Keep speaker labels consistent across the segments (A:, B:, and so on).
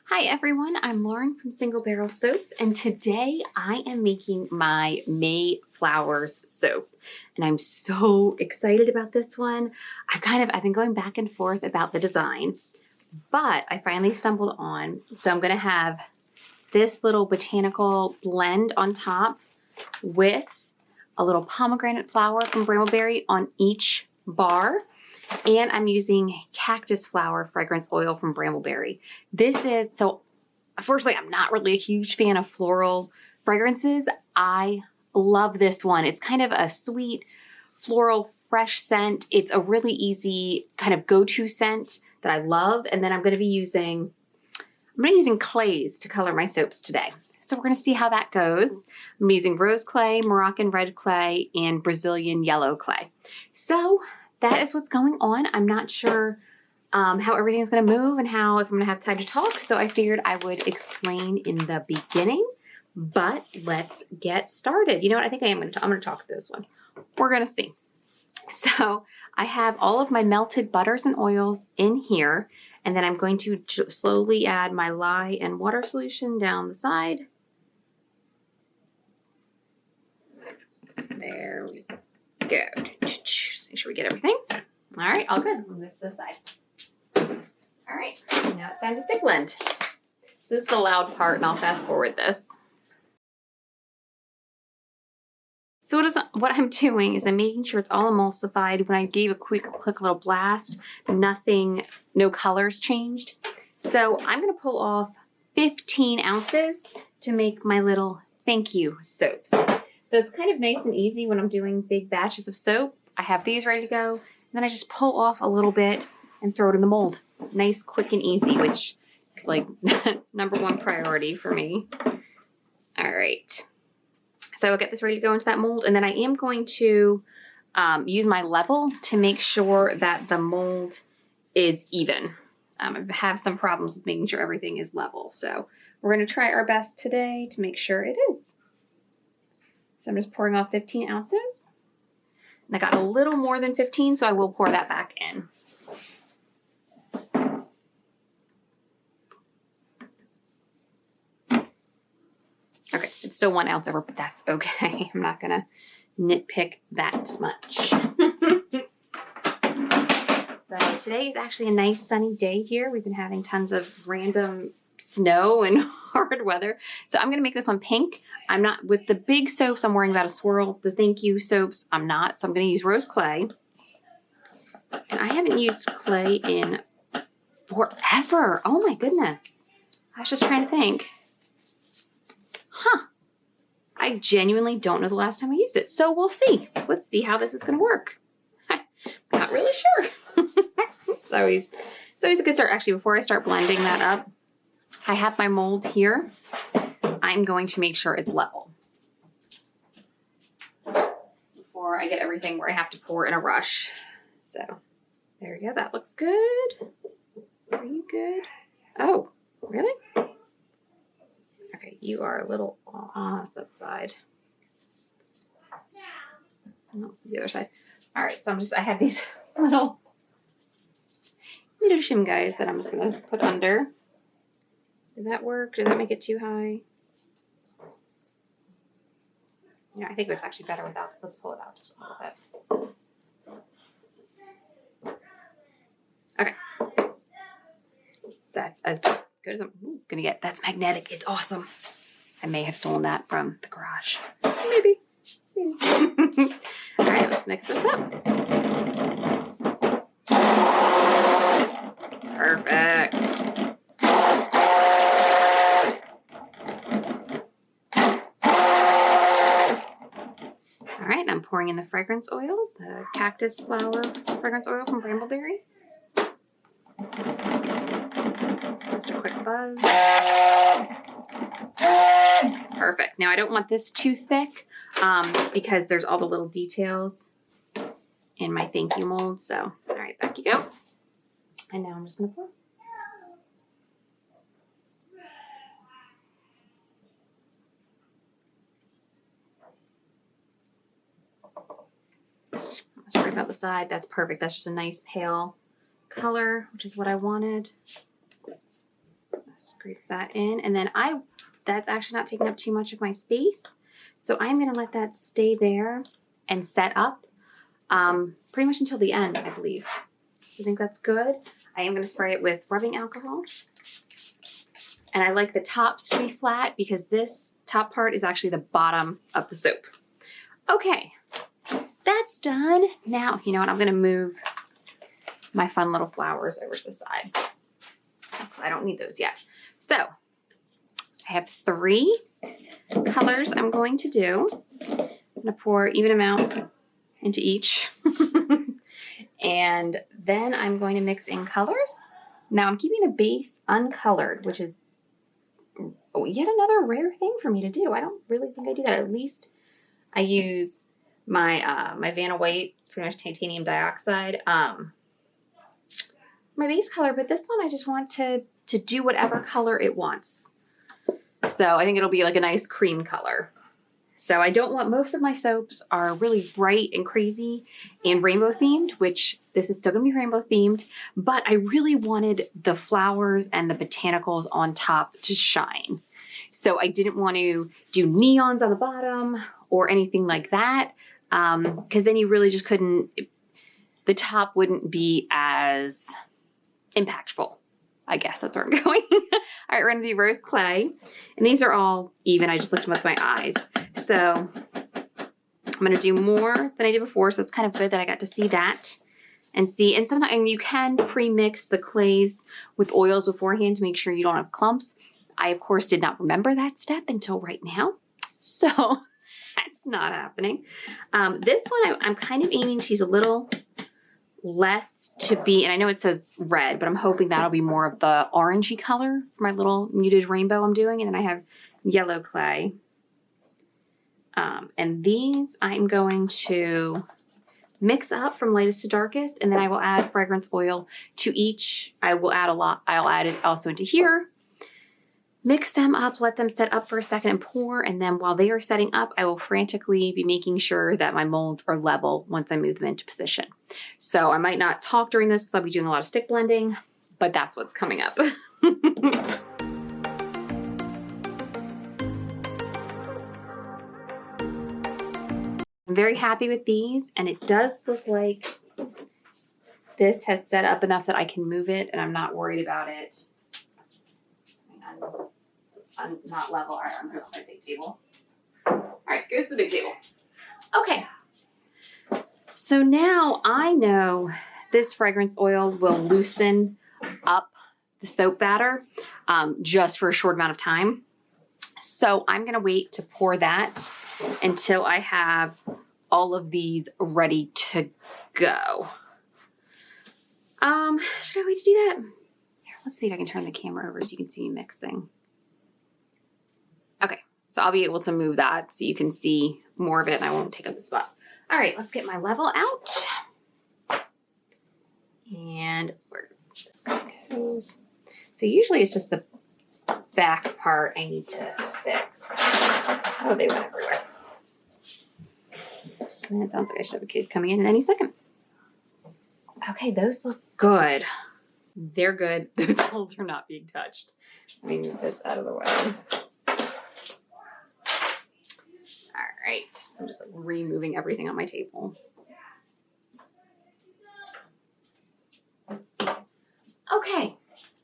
A: Hi everyone, I'm Lauren from Single Barrel Soaps, and today I am making my May Flowers soap. And I'm so excited about this one. I've been going back and forth about the design, but I finally stumbled on, so I'm gonna have this little botanical blend on top with a little pomegranate flower from Brambleberry on each bar. And I'm using cactus flower fragrance oil from Brambleberry. Unfortunately, I'm not really a huge fan of floral fragrances. I love this one. It's kind of a sweet, floral, fresh scent. It's a really easy kind of go-to scent that I love. And then I'm going to be using clays to color my soaps today. So we're going to see how that goes. I'm using rose clay, Moroccan red clay, and Brazilian yellow clay. So that is what's going on. I'm not sure how everything's going to move and if I'm going to have time to talk. So I figured I would explain in the beginning, but let's get started. You know what? I think I'm going to talk this one. We're going to see. So I have all of my melted butters and oils in here, and then I'm going to slowly add my lye and water solution down the side. There we go. Make sure we get everything. All right, all good. Move this to the side. All right, now it's time to stick blend. So this is the loud part, and I'll fast forward this. So what I'm doing is I'm making sure it's all emulsified. When I gave a quick little blast, no colors changed. So I'm gonna pull off 15 ounces to make my little thank you soaps. So it's kind of nice and easy when I'm doing big batches of soap. I have these ready to go, and then I just pull off a little bit and throw it in the mold. Nice, quick, and easy, which is like #1 priority for me. All right. So I'll get this ready to go into that mold, and then I am going to use my level to make sure that the mold is even. I have some problems with making sure everything is level. So we're going to try our best today to make sure it is. So I'm just pouring off 15 ounces. And I got a little more than 15, so I will pour that back in. Okay, it's still 1 ounce over, but that's okay. I'm not gonna nitpick that much. So today is actually a nice sunny day here. We've been having tons of random snow and hard weather. So I'm gonna make this one pink. I'm not, with the big soaps, I'm worrying about a swirl. The thank you soaps, I'm not. So I'm gonna use rose clay. And I haven't used clay in forever. Oh my goodness. I was just trying to think. Huh. I genuinely don't know the last time I used it. So we'll see. Let's see how this is going to work. Not really sure. It's always a good start. Actually, before I start blending that up, I have my mold here. I'm going to make sure it's level before I get everything where I have to pour in a rush. So there you go. That looks good. Are you good? Oh, really? Okay, you are a little on that side. No, it's the other side. All right, so I have these little shim guys that I'm just gonna put under. Did that work? Did that make it too high? Yeah, I think it was actually better without. Let's pull it out just a little bit. Okay. That's as good as I'm gonna get. That's magnetic. It's awesome. I may have stolen that from the garage. Maybe. All right, let's mix this up. Perfect. All right, I'm pouring in the fragrance oil, the cactus flower fragrance oil from Brambleberry. Just a quick buzz. Perfect. Now I don't want this too thick because there's all the little details in my thank you mold. So, all right, back you go. And now I'm just going to pour. Sorry about the side. That's perfect. That's just a nice pale color, which is what I wanted. scrape that in. And then that's actually not taking up too much of my space. So I'm gonna let that stay there and set up pretty much until the end, I believe. So I think that's good. I am gonna spray it with rubbing alcohol. And I like the tops to be flat because this top part is actually the bottom of the soap. Okay, that's done. Now, you know what? I'm gonna move my fun little flowers over to the side. I don't need those yet. So I have 3 colors I'm going to do. I'm gonna pour even amounts into each. And then I'm going to mix in colors. Now I'm keeping the base uncolored, which is yet another rare thing for me to do. I don't really think I do that. At least I use my my Vanna White. It's pretty much titanium dioxide. My base color, but this one I just want to do whatever color it wants. So I think it'll be like a nice cream color. So I don't want, most of my soaps are really bright and crazy and rainbow themed, which this is still gonna be rainbow themed, but I really wanted the flowers and the botanicals on top to shine. So I didn't want to do neons on the bottom or anything like that, because then you really just couldn't, the top wouldn't be as impactful. I guess that's where I'm going. All right, we're gonna do rose clay. And these are all even. I just looked them with my eyes. So I'm gonna do more than I did before. So it's kind of good that I got to see that and see. And sometimes, and you can pre-mix the clays with oils beforehand to make sure you don't have clumps. I, of course, did not remember that step until right now. So that's not happening. This one, I'm kind of aiming to use a little less to be, and I know it says red, but I'm hoping that'll be more of the orangey color for my little muted rainbow I'm doing. And then I have yellow clay. And these I'm going to mix up from lightest to darkest, and then I will add fragrance oil to each. I will add a lot. I'll add it also into here. Mix them up, let them set up for a second and pour, and then while they are setting up, I will frantically be making sure that my molds are level once I move them into position. So I might not talk during this because I'll be doing a lot of stick blending, but that's what's coming up. I'm very happy with these, and it does look like this has set up enough that I can move it, and I'm not worried about it. I'm not level. All right, I'm gonna put my big table. All right, goes to the big table. Okay. So now I know this fragrance oil will loosen up the soap batter just for a short amount of time. So I'm gonna wait to pour that until I have all of these ready to go. Should I wait to do that? Here, let's see if I can turn the camera over so you can see me mixing. Okay, so I'll be able to move that so you can see more of it and I won't take up the spot. All right, let's get my level out. And where this guy goes. So usually it's just the back part I need to fix. Oh, they went everywhere. And it sounds like I should have a kid coming in any second. Okay, those look good. They're good. Those holes are not being touched. Let me move this out of the way. All right, I'm just like removing everything on my table. Okay,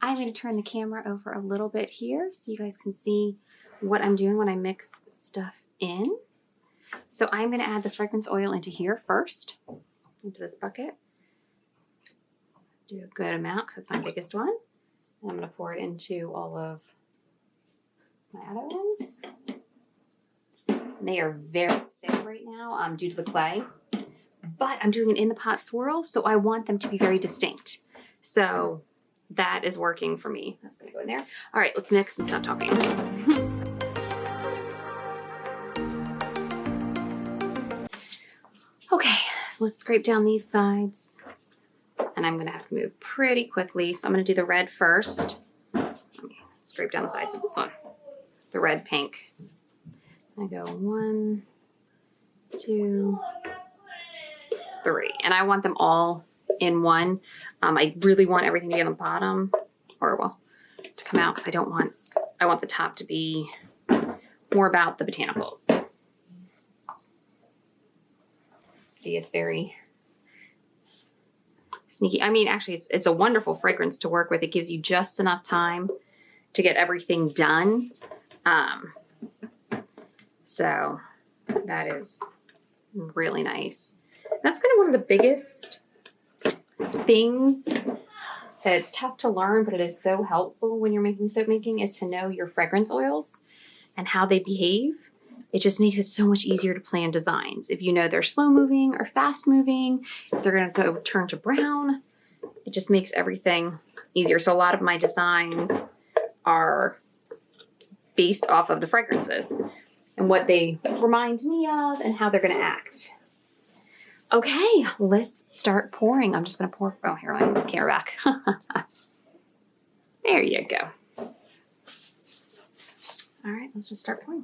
A: I'm going to turn the camera over a little bit here so you guys can see what I'm doing when I mix stuff in. So I'm going to add the fragrance oil into here first, into this bucket. Do a good amount because it's my biggest one. And I'm going to pour it into all of my other ones. And they are very thick right now due to the clay, but I'm doing an in the pot swirl, so I want them to be very distinct. So that is working for me. That's gonna go in there. All right, let's mix and stop talking. Okay, so let's scrape down these sides. And I'm gonna have to move pretty quickly. So I'm gonna do the red first. Scrape down the sides of this one. The red, pink. I go 1, 2, 3. And I want them all in one. I really want everything to be on the bottom, or well, to come out because I want the top to be more about the botanicals. See, it's very sneaky. I mean, actually, it's a wonderful fragrance to work with. It gives you just enough time to get everything done. So that is really nice. That's kind of one of the biggest things that it's tough to learn, but it is so helpful when you're making soap making, is to know your fragrance oils and how they behave. It just makes it so much easier to plan designs. If you know they're slow moving or fast moving, if they're gonna go turn to brown, it just makes everything easier. So a lot of my designs are based off of the fragrances and what they remind me of and how they're gonna act. Okay, let's start pouring. I'm just gonna pour, oh, here, let me move the camera back. There you go. All right, let's just start pouring.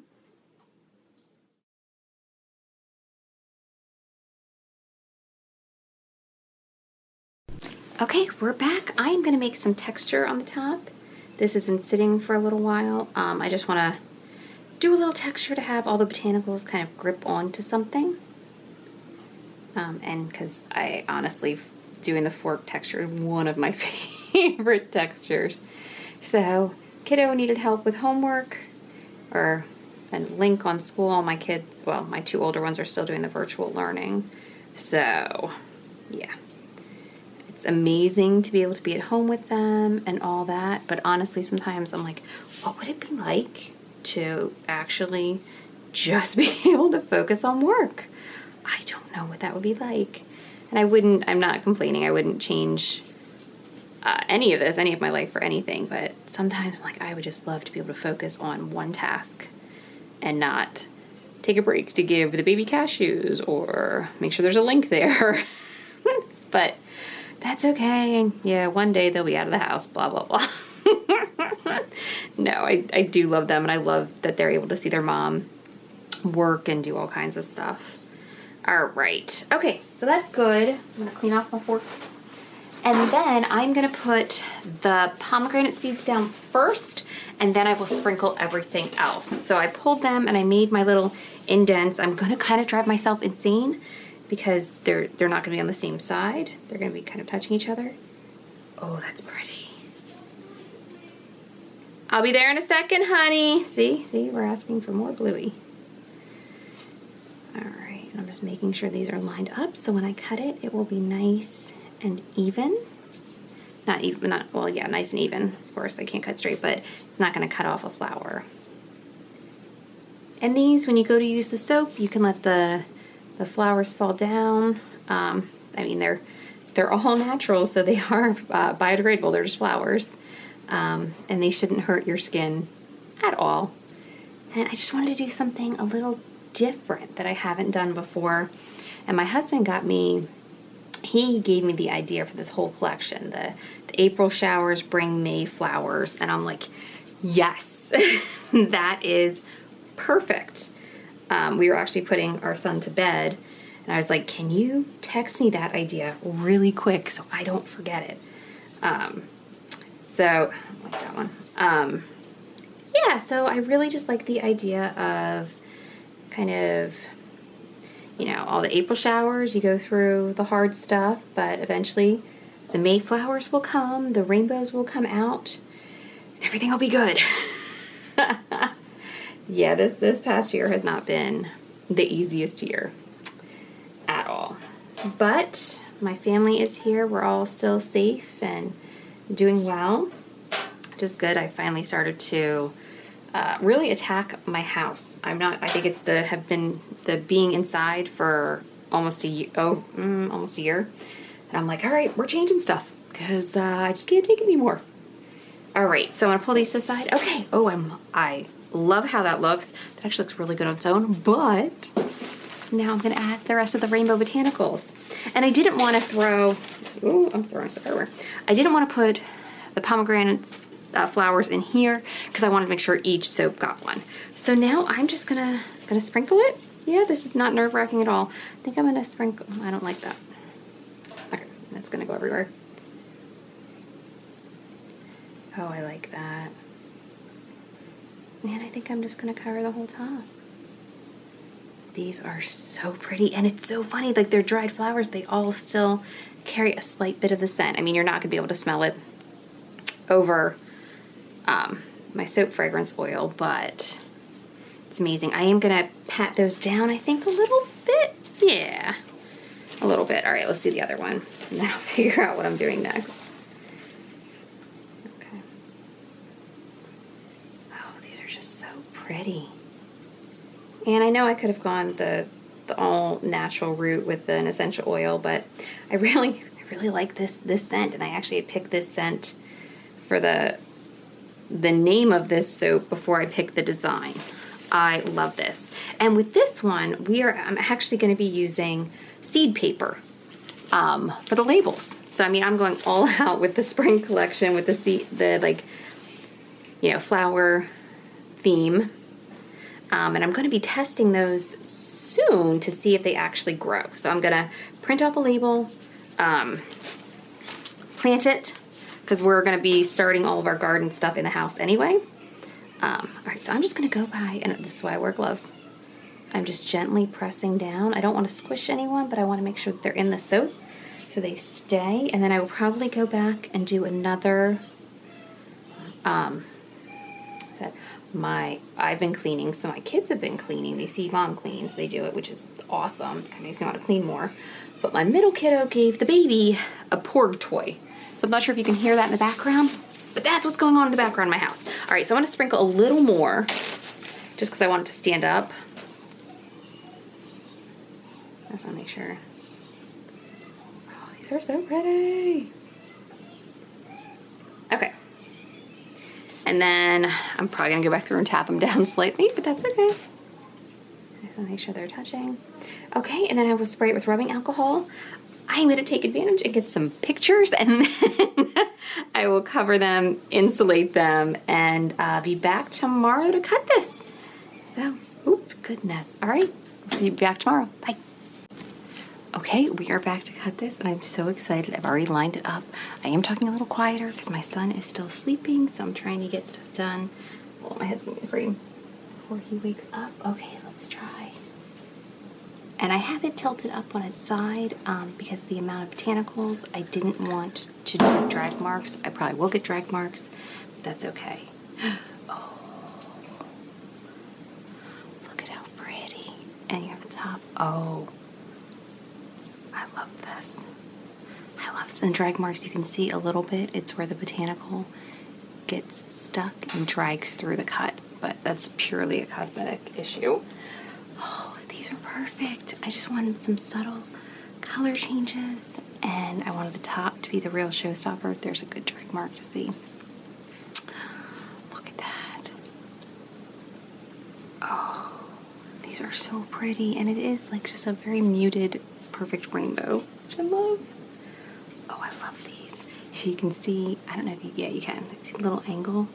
A: Okay, we're back. I'm gonna make some texture on the top. This has been sitting for a little while. I just wanna do a little texture to have all the botanicals kind of grip onto something. And because I honestly, doing the fork texture is one of my favorite textures. So, kiddo needed help with homework or a link on school. All my kids, well, my two older ones are still doing the virtual learning. So, yeah. It's amazing to be able to be at home with them and all that. But honestly, sometimes I'm like, what would it be like to actually just be able to focus on work? I don't know what that would be like. And I'm not complaining. I wouldn't change any of my life for anything. But sometimes I'm like, I would just love to be able to focus on one task and not take a break to give the baby cashews or make sure there's a link there. But that's okay. And yeah, one day they'll be out of the house, blah, blah, blah. No, I do love them. And I love that they're able to see their mom work and do all kinds of stuff. All right. Okay, so that's good. I'm going to clean off my fork. And then I'm going to put the pomegranate seeds down first, and then I will sprinkle everything else. So I pulled them and I made my little indents. I'm going to kind of drive myself insane because they're not going to be on the same side. They're going to be kind of touching each other. Oh, that's pretty. I'll be there in a second, honey. See, we're asking for more bluey. All right, and I'm just making sure these are lined up so when I cut it, it will be nice and even. Nice and even. Of course, I can't cut straight, but it's not going to cut off a flower. And these, when you go to use the soap, you can let the flowers fall down. I mean, they're all natural, so they are biodegradable. They're just flowers. And they shouldn't hurt your skin at all. And I just wanted to do something a little different that I haven't done before. And my husband he gave me the idea for this whole collection. The April showers bring May flowers. And I'm like, yes, that is perfect. We were actually putting our son to bed. And I was like, can you text me that idea really quick so I don't forget it? So, I like that one. Yeah, so I really just like the idea of kind of, all the April showers, you go through the hard stuff, but eventually the Mayflowers will come, the rainbows will come out, and everything will be good. Yeah, this past year has not been the easiest year at all. But my family is here. We're all still safe and doing well, which is good. I finally started to really attack my house. I think it's the being inside for almost a year. Almost a year. And I'm like, all right, we're changing stuff because I just can't take it anymore. All right, so I'm gonna pull these to the side. Okay. Oh, I love how that looks. That actually looks really good on its own, but now I'm gonna add the rest of the rainbow botanicals. And I didn't want to throw, I'm throwing stuff everywhere. I didn't want to put the pomegranates flowers in here because I wanted to make sure each soap got one. So now I'm just gonna sprinkle it. Yeah, this is not nerve-wracking at all. I think I'm gonna sprinkle, I don't like that. Okay, that's gonna go everywhere. Oh, I like that. And I think I'm just gonna cover the whole top. These are so pretty, and it's so funny, like they're dried flowers, they all still carry a slight bit of the scent. I mean, you're not gonna be able to smell it over my soap fragrance oil, but it's amazing. I am gonna pat those down, I think a little bit. Yeah, a little bit. All right, let's do the other one, and then I'll figure out what I'm doing next. Okay. Oh, these are just so pretty. And I know I could have gone the all natural route with an essential oil, but I really like this scent, and I actually picked this scent for the name of this soap before I picked the design. I love this. And with this one, I'm actually going to be using seed paper for the labels. So I mean, I'm going all out with the spring collection with the like, you know, flower theme. And I'm going to be testing those soon to see if they actually grow. So I'm going to print off a label, plant it, because we're going to be starting all of our garden stuff in the house anyway. All right, so I'm just going to go by, and this is why I wear gloves. I'm just gently pressing down. I don't want to squish anyone, but I want to make sure that they're in the soap so they stay. And then I will probably go back and do another, I've been cleaning, so my kids have been cleaning. They see mom cleans, they do it, which is awesome. Kind of makes me want to clean more. But my middle kiddo gave the baby a porg toy. So I'm not sure if you can hear that in the background, but that's what's going on in the background in my house. All right, so I want to sprinkle a little more just because I want it to stand up. I just want to make sure. Oh, these are so pretty. Okay. And then I'm probably gonna go back through and tap them down slightly, but that's okay. I just wanna make sure they're touching. Okay, and then I will spray it with rubbing alcohol. I'm gonna take advantage and get some pictures, and then I will cover them, insulate them, and be back tomorrow to cut this. So, oop, goodness. All right, see you back tomorrow. Bye. Okay, we are back to cut this, and I'm so excited. I've already lined it up. I am talking a little quieter because my son is still sleeping, so I'm trying to get stuff done. Oh, my head's moving free before he wakes up. Okay, let's try. And I have it tilted up on its side because the amount of botanicals, I didn't want to do drag marks. I probably will get drag marks, but that's okay. Oh, look at how pretty. And you have the top. Oh, I love this. I love this. And drag marks, you can see a little bit. It's where the botanical gets stuck and drags through the cut, but that's purely a cosmetic issue. Oh, these are perfect. I just wanted some subtle color changes, and I wanted the top to be the real showstopper. There's a good drag mark to see. Look at that. Oh, these are so pretty, and it is like just a very muted perfect rainbow, which I love. Oh, I love these. So you can see, I don't know if you, yeah, you can. See the little angle?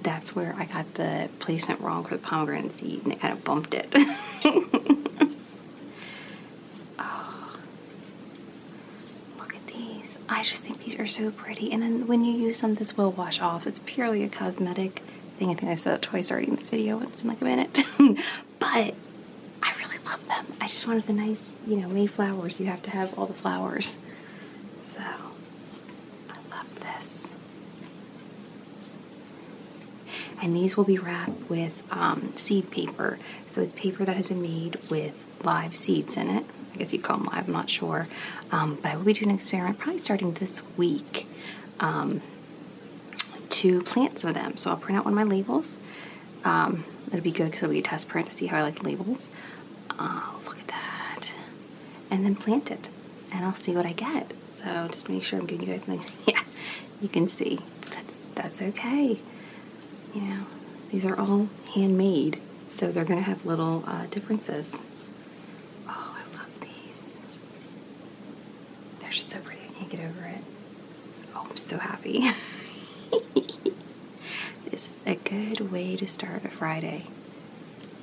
A: That's where I got the placement wrong for the pomegranate seed, and it kind of bumped it. Oh, look at these. I just think these are so pretty. And then when you use them, this will wash off. It's purely a cosmetic thing. I think I said that twice already in this video in like a minute. But I really love them. I just wanted the nice, you know, Mayflowers. You have to have all the flowers. So, I love this. And these will be wrapped with seed paper. So it's paper that has been made with live seeds in it. I guess you'd call them live, I'm not sure. But I will be doing an experiment probably starting this week to plant some of them. So I'll print out one of my labels. It'll be good because it'll be a test print to see how I like labels. Look at that. And then plant it. And I'll see what I get. So just make sure I'm giving you guys an idea. Yeah, you can see. That's okay. You know, these are all handmade. So they're going to have little differences. Oh, I love these. They're just so pretty. I can't get over it. Oh, I'm so happy. This is a good way to start a Friday.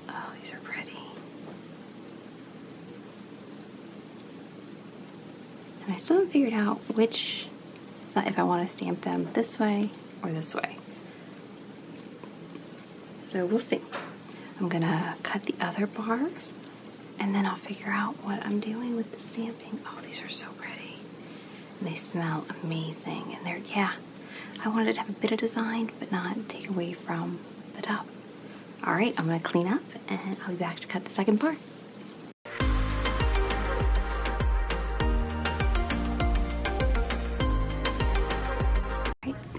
A: Oh, these are pretty. And I still haven't figured out which side, if I want to stamp them this way or this way. So we'll see. I'm gonna cut the other bar and then I'll figure out what I'm doing with the stamping. Oh, these are so pretty. And they smell amazing. And they're, yeah, I wanted it to have a bit of design, but not take away from the top. All right, I'm gonna clean up and I'll be back to cut the second bar.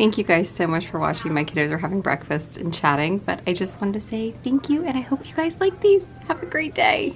A: Thank you guys so much for watching. My kiddos are having breakfast and chatting, but I just wanted to say thank you and I hope you guys like these. Have a great day.